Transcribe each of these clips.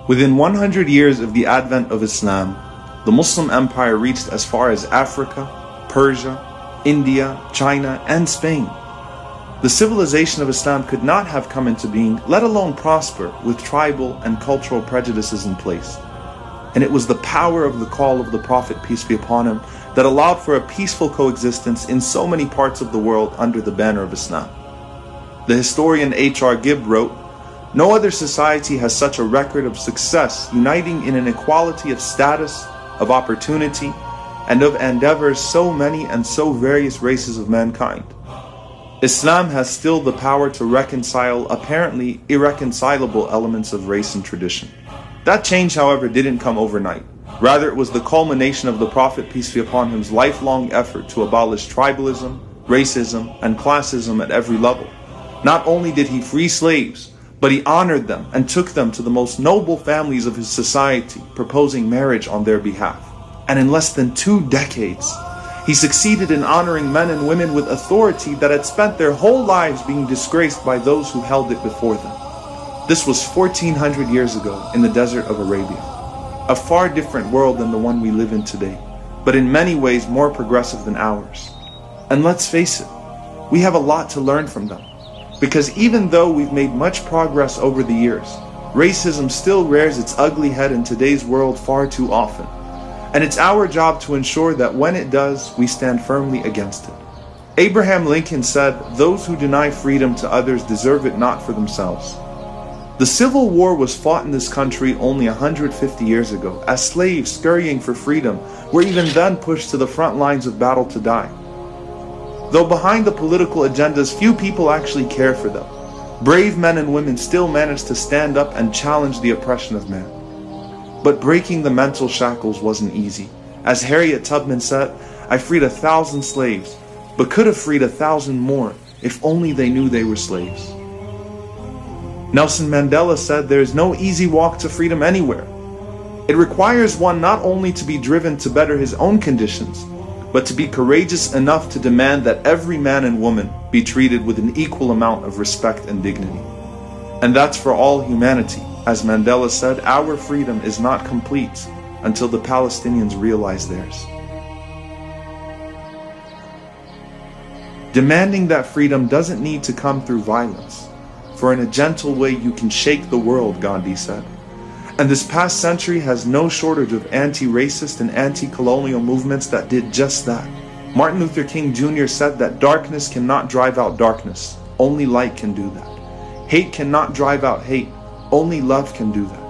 Within 100 years of the advent of Islam, the Muslim empire reached as far as Africa, Persia, India, China, and Spain. The civilization of Islam could not have come into being, let alone prosper, with tribal and cultural prejudices in place. And it was the power of the call of the Prophet, peace be upon him, that allowed for a peaceful coexistence in so many parts of the world under the banner of Islam. The historian H.R. Gibb wrote, "No other society has such a record of success, uniting in an equality of status, of opportunity, and of endeavors so many and so various races of mankind. Islam has still the power to reconcile apparently irreconcilable elements of race and tradition." That change, however, didn't come overnight. Rather, it was the culmination of the Prophet, peace be upon him's lifelong effort to abolish tribalism, racism, and classism at every level. Not only did he free slaves, but he honored them and took them to the most noble families of his society, proposing marriage on their behalf. And in less than 2 decades, he succeeded in honoring men and women with authority that had spent their whole lives being disgraced by those who held it before them. This was 1400 years ago in the desert of Arabia. A far different world than the one we live in today, but in many ways more progressive than ours. And let's face it, we have a lot to learn from them. Because even though we've made much progress over the years, racism still rears its ugly head in today's world far too often. And it's our job to ensure that when it does, we stand firmly against it. Abraham Lincoln said, "Those who deny freedom to others deserve it not for themselves." The Civil War was fought in this country only 150 years ago, as slaves scurrying for freedom were even then pushed to the front lines of battle to die. Though behind the political agendas, few people actually care for them. Brave men and women still manage to stand up and challenge the oppression of man. But breaking the mental shackles wasn't easy. As Harriet Tubman said, "I freed 1,000 slaves, but could have freed 1,000 more if only they knew they were slaves." Nelson Mandela said, "There is no easy walk to freedom anywhere. It requires one not only to be driven to better his own conditions, but to be courageous enough to demand that every man and woman be treated with an equal amount of respect and dignity." And that's for all humanity. As Mandela said, our freedom is not complete until the Palestinians realize theirs. Demanding that freedom doesn't need to come through violence. For in a gentle way you can shake the world, Gandhi said. And this past century has no shortage of anti-racist and anti-colonial movements that did just that. Martin Luther King Jr. said that darkness cannot drive out darkness, only light can do that. Hate cannot drive out hate, only love can do that.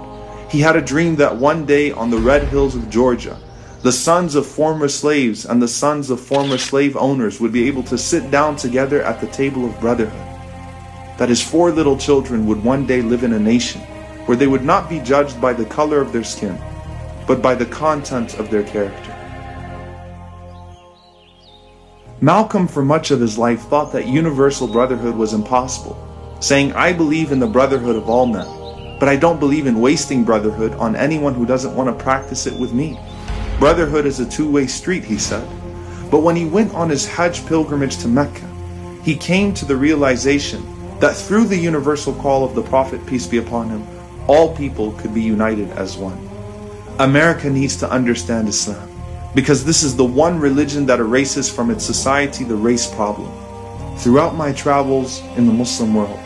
He had a dream that one day on the red hills of Georgia, the sons of former slaves and the sons of former slave owners would be able to sit down together at the table of brotherhood. That his 4 little children would one day live in a nation where they would not be judged by the color of their skin, but by the content of their character. Malcolm, for much of his life, thought that universal brotherhood was impossible, saying, "I believe in the brotherhood of all men, but I don't believe in wasting brotherhood on anyone who doesn't want to practice it with me. Brotherhood is a two-way street," he said. But when he went on his Hajj pilgrimage to Mecca, he came to the realization that through the universal call of the Prophet, peace be upon him, all people could be united as one. America needs to understand Islam, because this is the one religion that erases from its society the race problem. Throughout my travels in the Muslim world,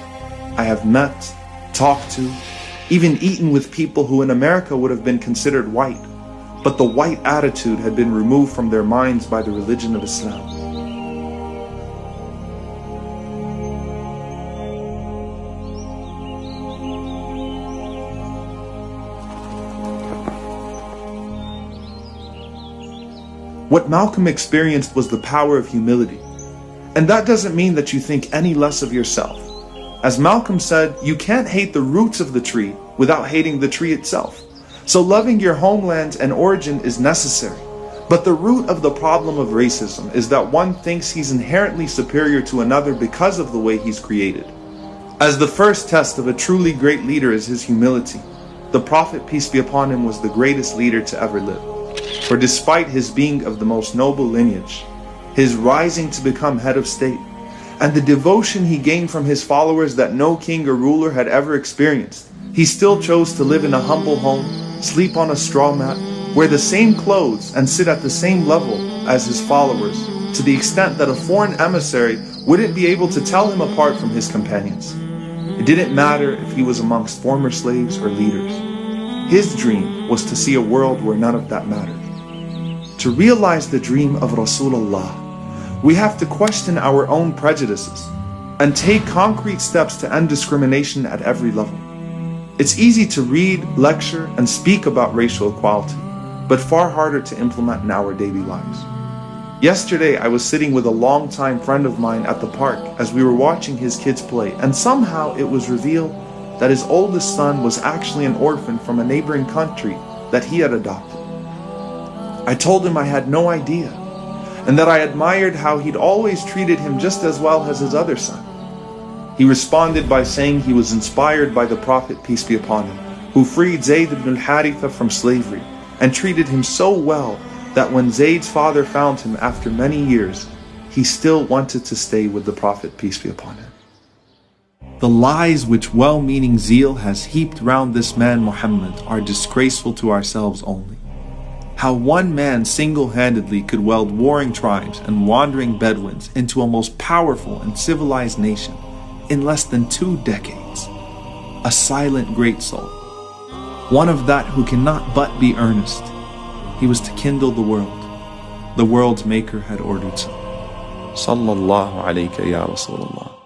I have met, talked to, even eaten with people who in America would have been considered white, but the white attitude had been removed from their minds by the religion of Islam. What Malcolm experienced was the power of humility. And that doesn't mean that you think any less of yourself. As Malcolm said, you can't hate the roots of the tree without hating the tree itself. So loving your homeland and origin is necessary. But the root of the problem of racism is that one thinks he's inherently superior to another because of the way he's created. As the first test of a truly great leader is his humility, the Prophet, peace be upon him, was the greatest leader to ever live. For despite his being of the most noble lineage, his rising to become head of state, and the devotion he gained from his followers that no king or ruler had ever experienced, He still chose to live in a humble home, sleep on a straw mat, wear the same clothes, and sit at the same level as his followers, to the extent that a foreign emissary wouldn't be able to tell him apart from his companions. It didn't matter if he was amongst former slaves or leaders. His dream was to see a world where none of that mattered. To realize the dream of Rasulullah, we have to question our own prejudices and take concrete steps to end discrimination at every level. It's easy to read, lecture, and speak about racial equality, but far harder to implement in our daily lives. Yesterday, I was sitting with a longtime friend of mine at the park as we were watching his kids play, and somehow it was revealed that his oldest son was actually an orphan from a neighboring country that he had adopted. I told him I had no idea, and that I admired how he'd always treated him just as well as his other son. He responded by saying he was inspired by the Prophet, peace be upon him, who freed Zayd ibn al-Haritha from slavery and treated him so well that when Zayd's father found him after many years, he still wanted to stay with the Prophet, peace be upon him. The lies which well-meaning zeal has heaped round this man Muhammad are disgraceful to ourselves only. How one man single-handedly could weld warring tribes and wandering Bedouins into a most powerful and civilized nation in less than 2 decades. A silent great soul, one of that who cannot but be earnest. He was to kindle the world. The world's maker had ordered so. Sallallahu alayka ya Rasulullah.